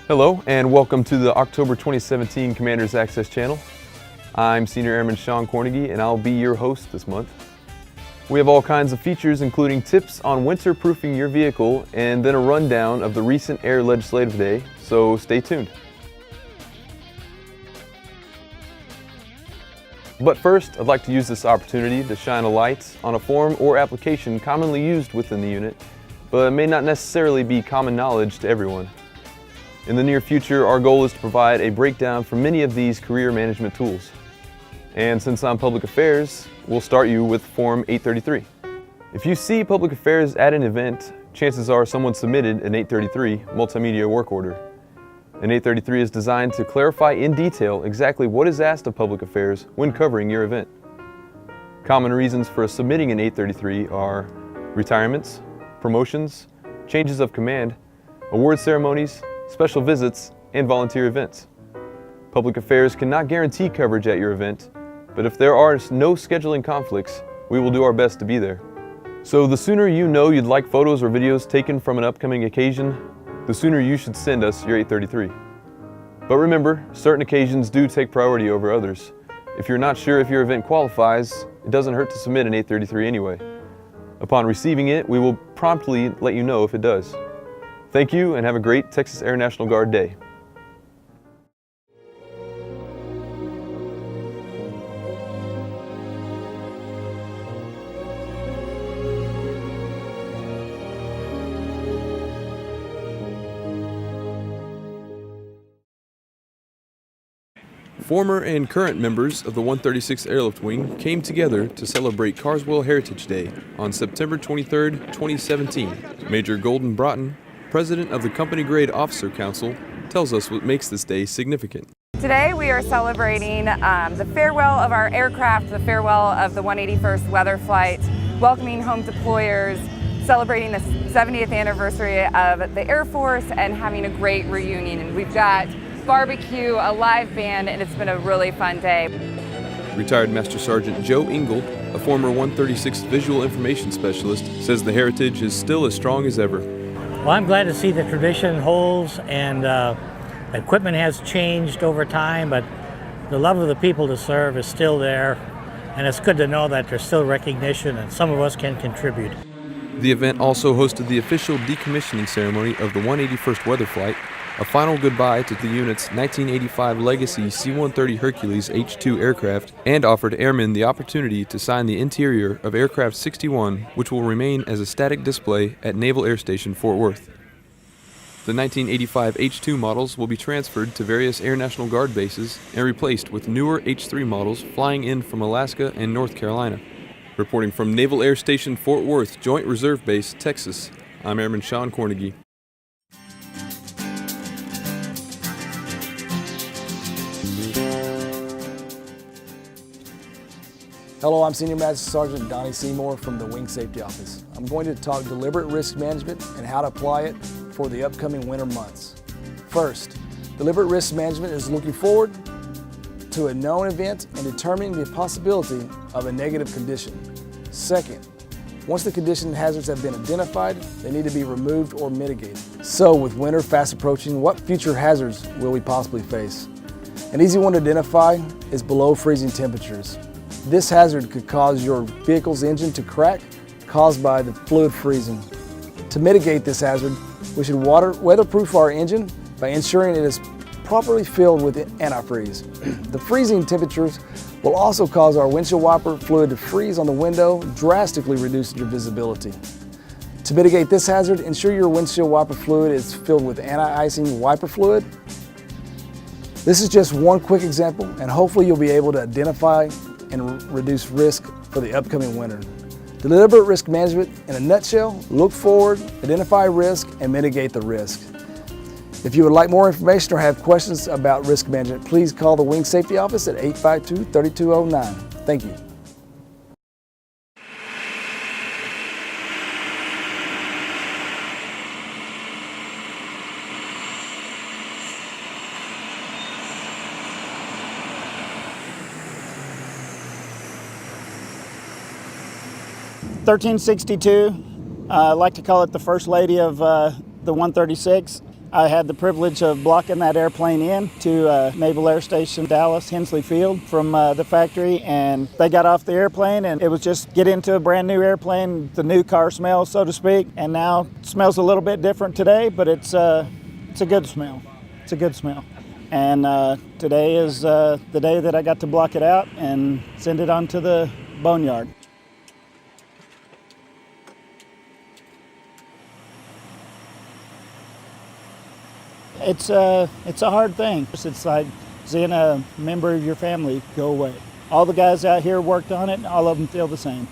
Hello and welcome to the October 2017 Commander's Access Channel. I'm Senior Airman Sean Cornegie and I'll be your host this month. We have all kinds of features including tips on winter-proofing your vehicle and then a rundown of the recent Air Legislative Day, so stay tuned. But first, I'd like to use this opportunity to shine a light on a form or application commonly used within the unit, but may not necessarily be common knowledge to everyone. In the near future, our goal is to provide a breakdown for many of these career management tools. And since I'm Public Affairs, we'll start you with Form 833. If you see Public Affairs at an event, chances are someone submitted an 833 multimedia work order. An 833 is designed to clarify in detail exactly what is asked of Public Affairs when covering your event. Common reasons for submitting an 833 are retirements, promotions, changes of command, award ceremonies, special visits, and volunteer events. Public Affairs cannot guarantee coverage at your event, but if there are no scheduling conflicts, we will do our best to be there. So the sooner you know you'd like photos or videos taken from an upcoming occasion, the sooner you should send us your 833. But remember, certain occasions do take priority over others. If you're not sure if your event qualifies, it doesn't hurt to submit an 833 anyway. Upon receiving it, we will promptly let you know if it does. Thank you and have a great Texas Air National Guard Day. Former and current members of the 136th Airlift Wing came together to celebrate Carswell Heritage Day on September 23, 2017. Major Golden Broughton, President of the Company Grade Officer Council, tells us what makes this day significant. Today we are celebrating the farewell of our aircraft, the farewell of the 181st Weather Flight, welcoming home deployers, celebrating the 70th anniversary of the Air Force, and having a great reunion. And we've got barbecue, a live band, and it's been a really fun day. Retired Master Sergeant Joe Ingle, a former 136th Visual Information Specialist, says the heritage is still as strong as ever. Well, I'm glad to see the tradition holds, and equipment has changed over time, but the love of the people to serve is still there, and it's good to know that there's still recognition and some of us can contribute. The event also hosted the official decommissioning ceremony of the 181st Weather Flight, a final goodbye to the unit's 1985 legacy C-130 Hercules H-2 aircraft, and offered airmen the opportunity to sign the interior of Aircraft 61, which will remain as a static display at Naval Air Station Fort Worth. The 1985 H-2 models will be transferred to various Air National Guard bases and replaced with newer H-3 models flying in from Alaska and North Carolina. Reporting from Naval Air Station Fort Worth Joint Reserve Base, Texas, I'm Airman Sean Cornegie. Hello, I'm Senior Master Sergeant Donnie Seymour from the Wing Safety Office. I'm going to talk deliberate risk management and how to apply it for the upcoming winter months. First, deliberate risk management is looking forward to a known event and determining the possibility of a negative condition. Second, once the condition hazards have been identified, they need to be removed or mitigated. So with winter fast approaching, what future hazards will we possibly face? An easy one to identify is below freezing temperatures. This hazard could cause your vehicle's engine to crack, caused by the fluid freezing. To mitigate this hazard, we should weatherproof our engine by ensuring it is properly filled with antifreeze. The freezing temperatures will also cause our windshield wiper fluid to freeze on the window, drastically reducing your visibility. To mitigate this hazard, ensure your windshield wiper fluid is filled with anti-icing wiper fluid. This is just one quick example, and hopefully you'll be able to identify and reduce risk for the upcoming winter. Deliberate risk management in a nutshell: look forward, identify risk, and mitigate the risk. If you would like more information or have questions about risk management, please call the Wing Safety Office at 852-3209. Thank you. (1362), I like to call it the First Lady of the 136. I had the privilege of blocking that airplane in to Naval Air Station Dallas Hensley Field from the factory, and they got off the airplane and it was just get into a brand new airplane, the new car smell, so to speak. And now it smells a little bit different today, but it's a good smell. It's a good smell. And today is the day that I got to block it out and send it on to the boneyard. It's a hard thing. It's like seeing a member of your family go away. All the guys out here worked on it, and all of them feel the same.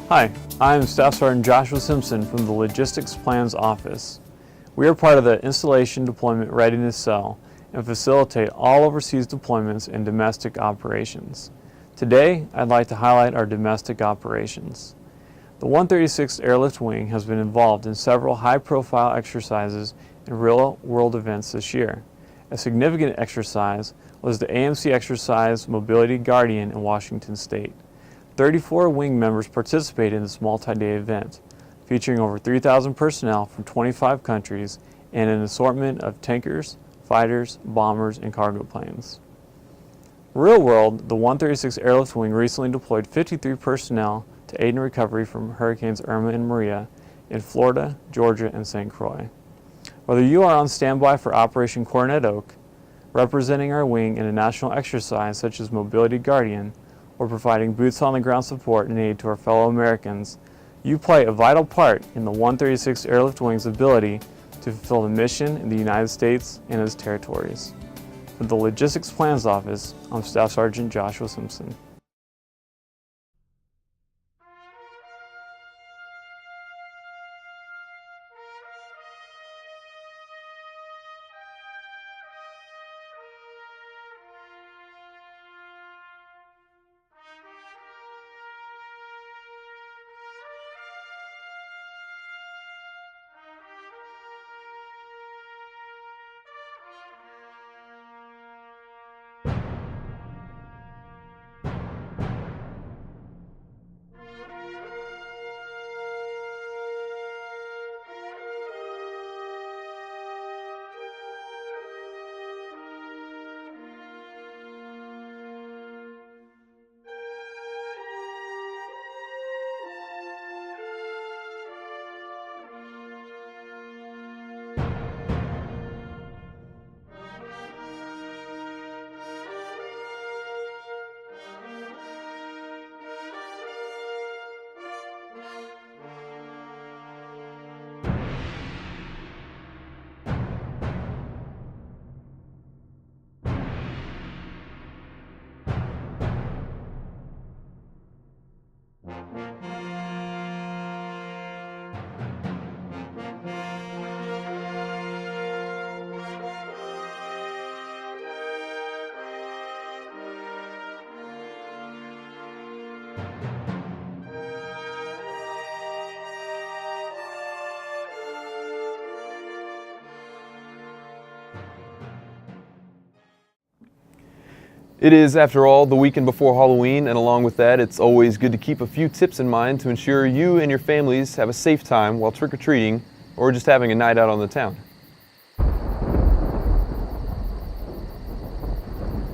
Hi, I am Staff Sergeant Joshua Simpson from the Logistics Plans Office. We are part of the Installation Deployment Readiness Cell and facilitate all overseas deployments and domestic operations. Today, I'd like to highlight our domestic operations. The 136th Airlift Wing has been involved in several high-profile exercises and real-world events this year. A significant exercise was the AMC exercise Mobility Guardian in Washington State. 34 wing members participated in this multi-day event, featuring over 3,000 personnel from 25 countries and an assortment of tankers, fighters, bombers, and cargo planes. Real world, the 136th Airlift Wing recently deployed 53 personnel to aid in recovery from Hurricanes Irma and Maria in Florida, Georgia, and St. Croix. Whether you are on standby for Operation Coronet Oak, representing our wing in a national exercise such as Mobility Guardian, or providing boots-on-the-ground support and aid to our fellow Americans, you play a vital part in the 136th Airlift Wing's ability to fulfill the mission in the United States and its territories. For the Logistics Plans Office, I'm Staff Sergeant Joshua Simpson. It is, after all, the weekend before Halloween, and along with that, it's always good to keep a few tips in mind to ensure you and your families have a safe time while trick-or-treating or just having a night out on the town.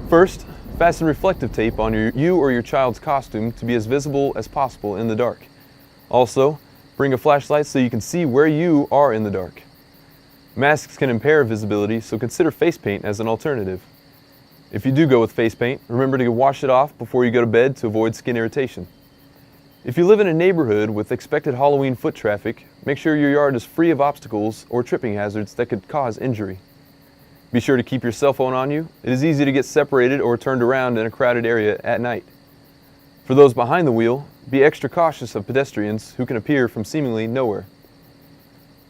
First, fasten reflective tape on you or your child's costume to be as visible as possible in the dark. Also, bring a flashlight so you can see where you are in the dark. Masks can impair visibility, so consider face paint as an alternative. If you do go with face paint, remember to wash it off before you go to bed to avoid skin irritation. If you live in a neighborhood with expected Halloween foot traffic, make sure your yard is free of obstacles or tripping hazards that could cause injury. Be sure to keep your cell phone on you. It is easy to get separated or turned around in a crowded area at night. For those behind the wheel, be extra cautious of pedestrians who can appear from seemingly nowhere.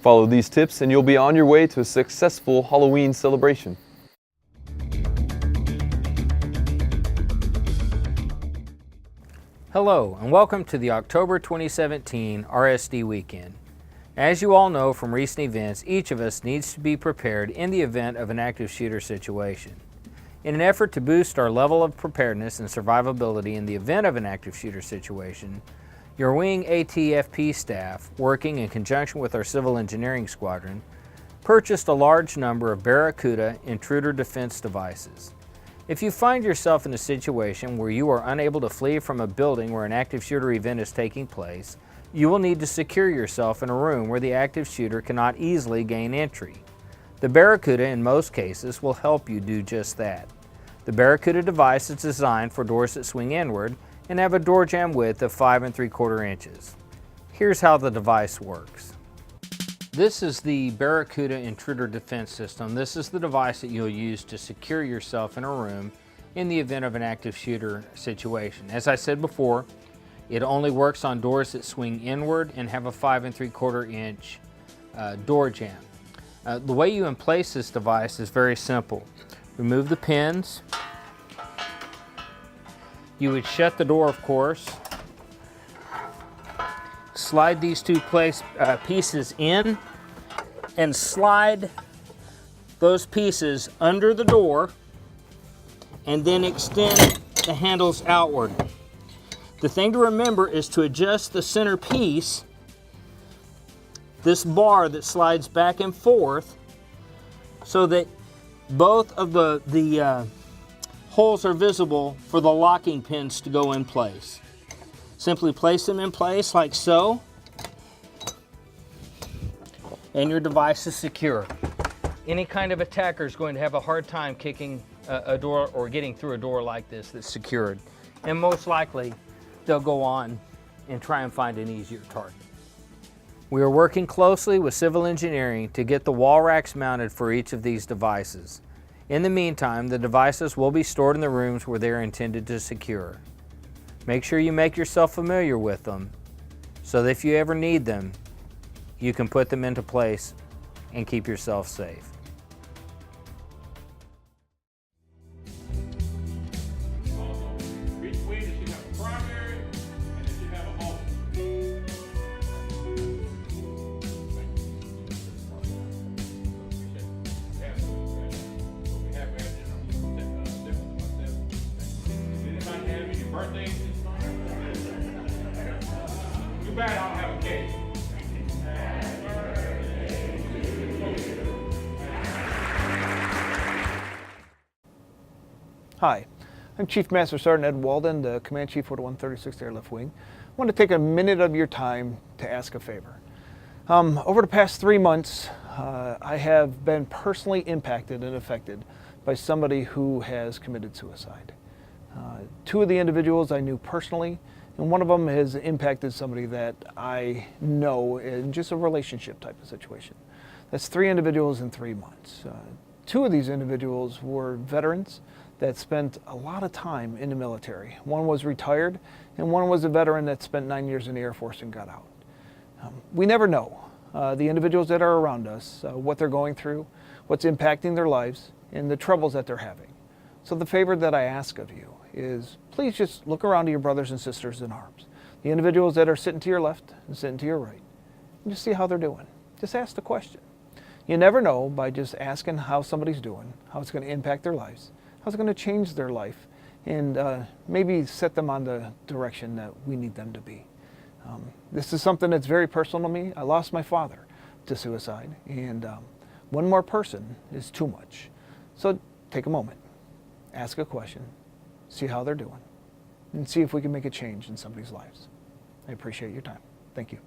Follow these tips and you'll be on your way to a successful Halloween celebration. Hello and welcome to the October 2017 RSD weekend. As you all know from recent events, each of us needs to be prepared in the event of an active shooter situation. In an effort to boost our level of preparedness and survivability in the event of an active shooter situation, your wing ATFP staff, working in conjunction with our civil engineering squadron, purchased a large number of Barracuda intruder defense devices. If you find yourself in a situation where you are unable to flee from a building where an active shooter event is taking place, you will need to secure yourself in a room where the active shooter cannot easily gain entry. The Barracuda, in most cases, will help you do just that. The Barracuda device is designed for doors that swing inward and have a door jamb width of 5 3/4 inches. Here's how the device works. This is the Barracuda Intruder Defense System. This is the device that you'll use to secure yourself in a room in the event of an active shooter situation. As I said before, it only works on doors that swing inward and have a 5 3/4 inch door jamb. The way you emplace this device is very simple. Remove the pins. You would shut the door, of course. Slide these two pieces in and slide those pieces under the door and then extend the handles outward. The thing to remember is to adjust the center piece, this bar that slides back and forth, so that both of the holes are visible for the locking pins to go in place. Simply place them in place like so, and your device is secure. Any kind of attacker is going to have a hard time kicking a door or getting through a door like this that's secured. And most likely, they'll go on and try and find an easier target. We are working closely with civil engineering to get the wall racks mounted for each of these devices. In the meantime, the devices will be stored in the rooms where they are intended to secure. Make sure you make yourself familiar with them so that if you ever need them, you can put them into place and keep yourself safe. Too bad I don't have a cake. Hi, I'm Chief Master Sergeant Ed Walden, the Command Chief for the 136th Airlift Wing. I want to take a minute of your time to ask a favor. Over the past 3 months, I have been personally impacted and affected by somebody who has committed suicide. 2 of the individuals I knew personally, and one of them has impacted somebody that I know in just a relationship type of situation. That's 3 individuals in 3 months. 2 of these individuals were veterans that spent a lot of time in the military. One was retired, and one was a veteran that spent 9 years in the Air Force and got out. We never know the individuals that are around us, what they're going through, what's impacting their lives, and the troubles that they're having. So the favor that I ask of you is please just look around to your brothers and sisters in arms, the individuals that are sitting to your left and sitting to your right, and just see how they're doing. Just ask the question. You never know by just asking how somebody's doing, how it's going to impact their lives, how it's going to change their life, and maybe set them on the direction that we need them to be. This is something that's very personal to me. I lost my father to suicide, and one more person is too much. So take a moment, ask a question, see how they're doing, and see if we can make a change in somebody's lives. I appreciate your time. Thank you.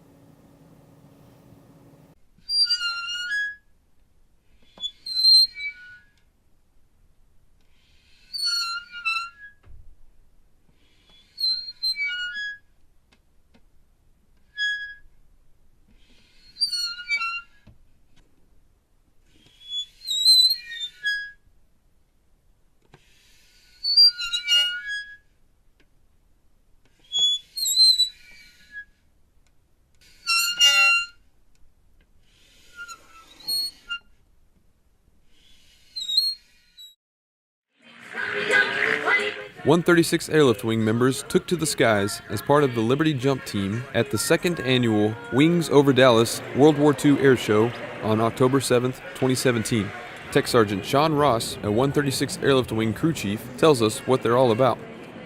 136 Airlift Wing members took to the skies as part of the Liberty Jump Team at the 2nd Annual Wings Over Dallas World War II Air Show on October 7, 2017. Tech Sergeant Sean Ross, a 136 Airlift Wing crew chief, tells us what they're all about.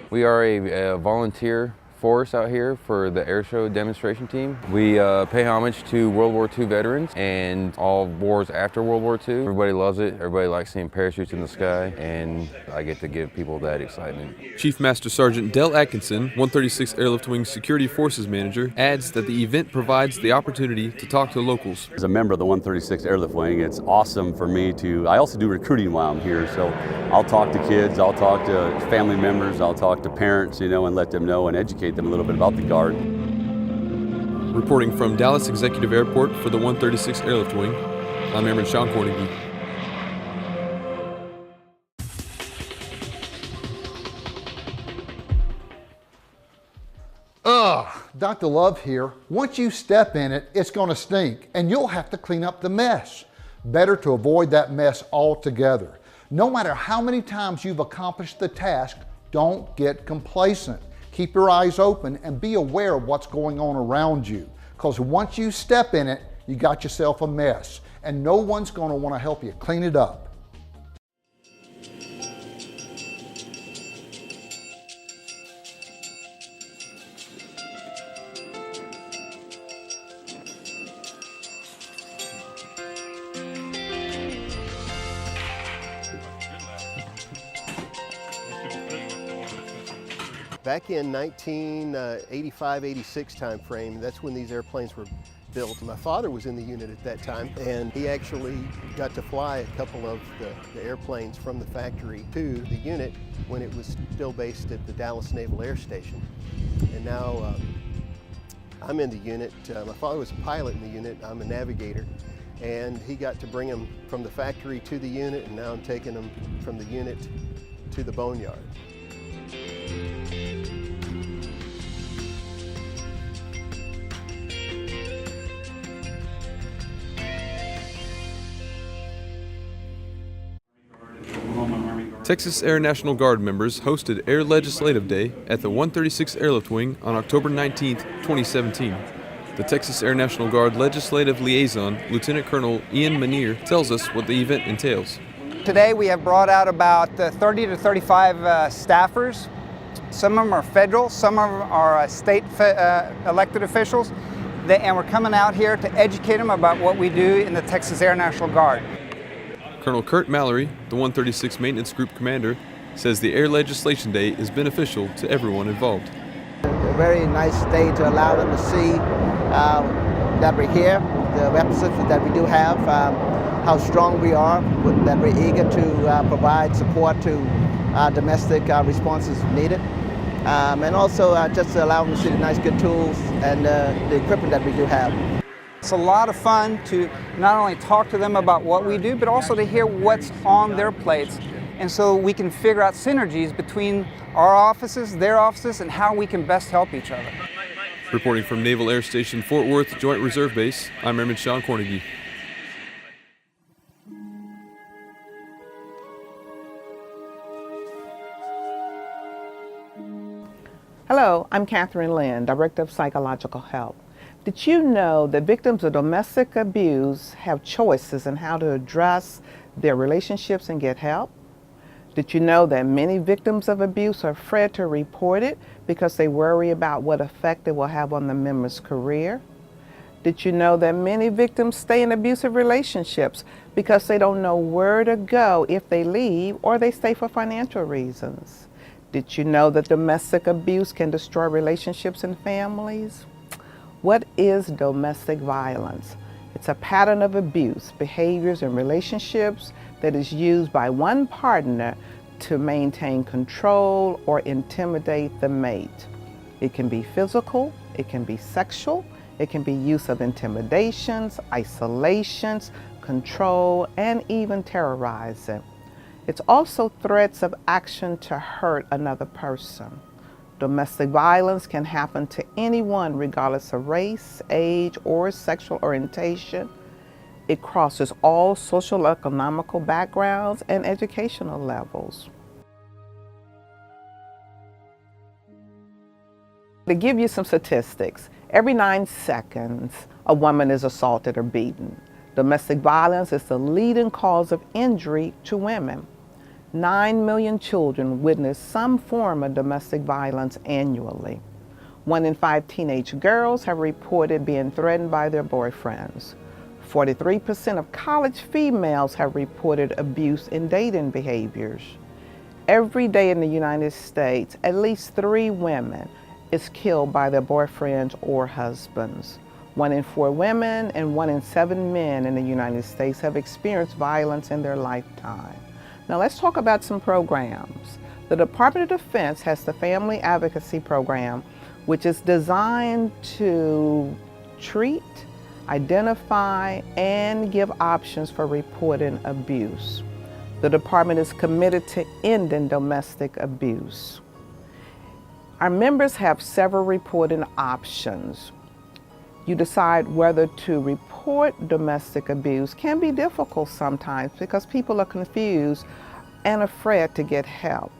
We are a volunteer force out here for the air show demonstration team. We pay homage to World War II veterans and all wars after World War II. Everybody loves it. Everybody likes seeing parachutes in the sky, and I get to give people that excitement. Chief Master Sergeant Dell Atkinson, 136 Airlift Wing Security Forces Manager, adds that the event provides the opportunity to talk to locals. As a member of the 136 Airlift Wing, it's awesome for me I also do recruiting while I'm here, so I'll talk to kids, I'll talk to family members, I'll talk to parents, and let them know and educate them a little bit about the Guard. Reporting from Dallas Executive Airport for the 136 Airlift Wing, I'm Airman Sean Cornegie. Dr. Love here. Once you step in it, it's going to stink, and you'll have to clean up the mess. Better to avoid that mess altogether. No matter how many times you've accomplished the task, don't get complacent. Keep your eyes open and be aware of what's going on around you. Because once you step in it, you got yourself a mess, and no one's going to want to help you clean it up. Back in 1985-86 time frame, that's when these airplanes were built. My father was in the unit at that time, and he actually got to fly a couple of the airplanes from the factory to the unit when it was still based at the Dallas Naval Air Station. And now I'm in the unit. My father was a pilot in the unit, I'm a navigator, and he got to bring them from the factory to the unit, and now I'm taking them from the unit to the boneyard. Texas Air National Guard members hosted Air Legislative Day at the 136 Airlift Wing on October 19, 2017. The Texas Air National Guard Legislative Liaison, Lieutenant Colonel Ian Manier, tells us what the event entails. Today we have brought out about 30 to 35 staffers. Some of them are federal, some of them are state elected officials, and we're coming out here to educate them about what we do in the Texas Air National Guard. Colonel Kurt Mallory, the 136 Maintenance Group Commander, says the Air Legislation Day is beneficial to everyone involved. A very nice day to allow them to see that we're here, the representatives that we do have, how strong we are, that we're eager to provide support to domestic responses needed. And also just to allow them to see the nice good tools and the equipment that we do have. It's a lot of fun to not only talk to them about what we do, but also to hear what's on their plates. And so we can figure out synergies between our offices, their offices, and how we can best help each other. Reporting from Naval Air Station Fort Worth Joint Reserve Base, I'm Airman Sean Cornegie. Hello, I'm Catherine Lynn, Director of Psychological Help. Did you know that victims of domestic abuse have choices in how to address their relationships and get help? Did you know that many victims of abuse are afraid to report it because they worry about what effect it will have on the member's career? Did you know that many victims stay in abusive relationships because they don't know where to go if they leave, or they stay for financial reasons? Did you know that domestic abuse can destroy relationships and families? What is domestic violence? It's a pattern of abuse, behaviors, and relationships that is used by one partner to maintain control or intimidate the mate. It can be physical, it can be sexual, it can be use of intimidations, isolations, control, and even terrorizing. It's also threats of action to hurt another person. Domestic violence can happen to anyone regardless of race, age, or sexual orientation. It crosses all social, economical backgrounds and educational levels. To give you some statistics, every 9 seconds, a woman is assaulted or beaten. Domestic violence is the leading cause of injury to women. 9 million children witness some form of domestic violence annually. 1 in 5 teenage girls have reported being threatened by their boyfriends. 43% of college females have reported abuse in dating behaviors. Every day in the United States, at least 3 women is killed by their boyfriends or husbands. 1 in 4 women and 1 in 7 men in the United States have experienced violence in their lifetime. Now let's talk about some programs. The Department of Defense has the Family Advocacy Program, which is designed to treat, identify, and give options for reporting abuse. The department is committed to ending domestic abuse. Our members have several reporting options. You decide whether to report domestic abuse. Can be difficult sometimes because people are confused and afraid to get help.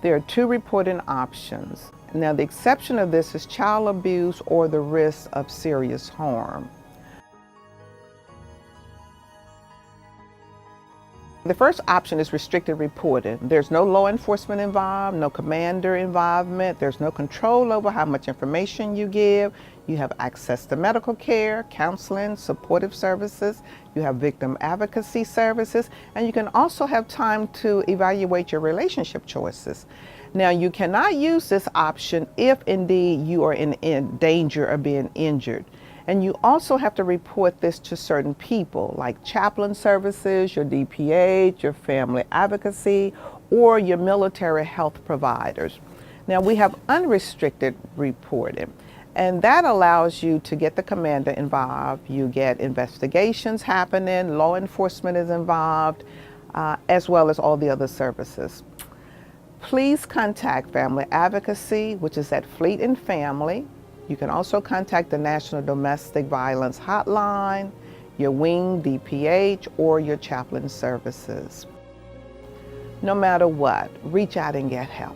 There are 2 reporting options. Now, the exception of this is child abuse or the risk of serious harm. The first option is restricted reporting. There's no law enforcement involved, no commander involvement, there's no control over how much information you give. You have access to medical care, counseling, supportive services, you have victim advocacy services, and you can also have time to evaluate your relationship choices. Now, you cannot use this option if indeed you are in danger of being injured. And you also have to report this to certain people like chaplain services, your DPH, your family advocacy, or your military health providers. Now, we have unrestricted reporting, and that allows you to get the commander involved. You get investigations happening, law enforcement is involved, as well as all the other services. Please contact Family Advocacy, which is at Fleet and Family. You can also contact the National Domestic Violence Hotline, your wing DPH, or your chaplain services. No matter what, reach out and get help.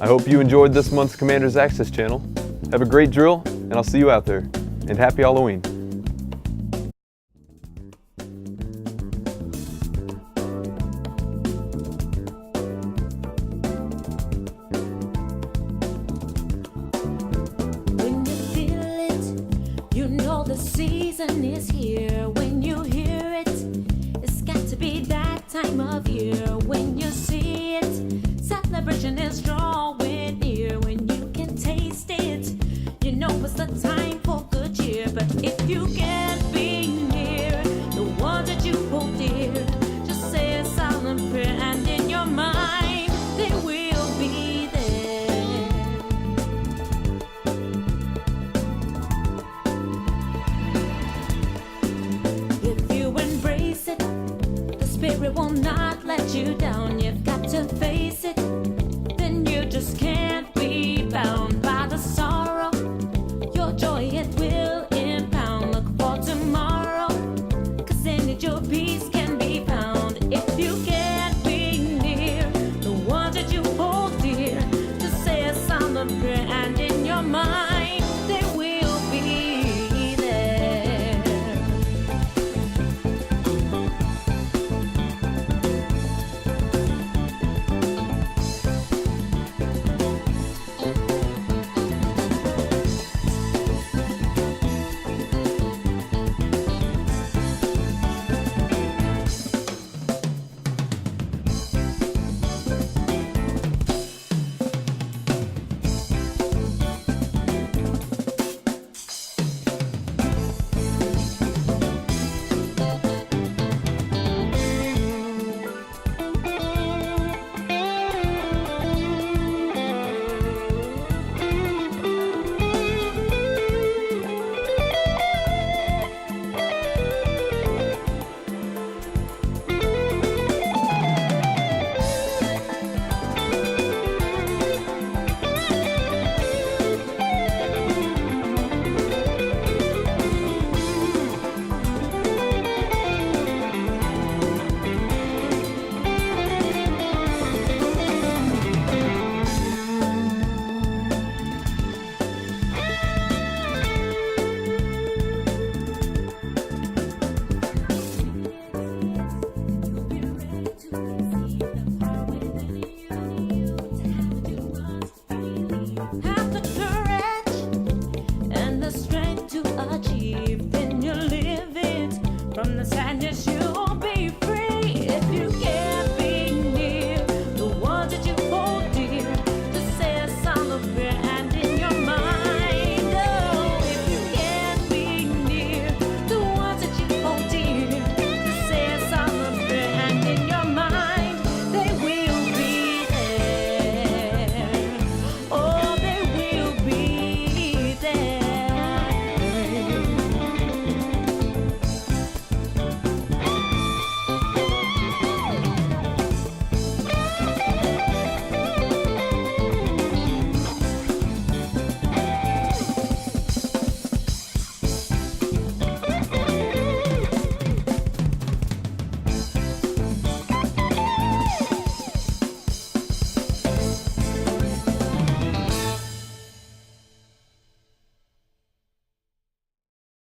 I hope you enjoyed this month's Commander's Access channel. Have a great drill, and I'll see you out there. And happy Halloween. The season is here. When you hear it, it's got to be that time of year. When you see it, celebration is drawing near. When you can taste it, you know it's the time for good cheer. But if you can't be near the one that you hold dear, just say a silent prayer, and in your mind they will be there. Spirit will not let you down. You've got to face it.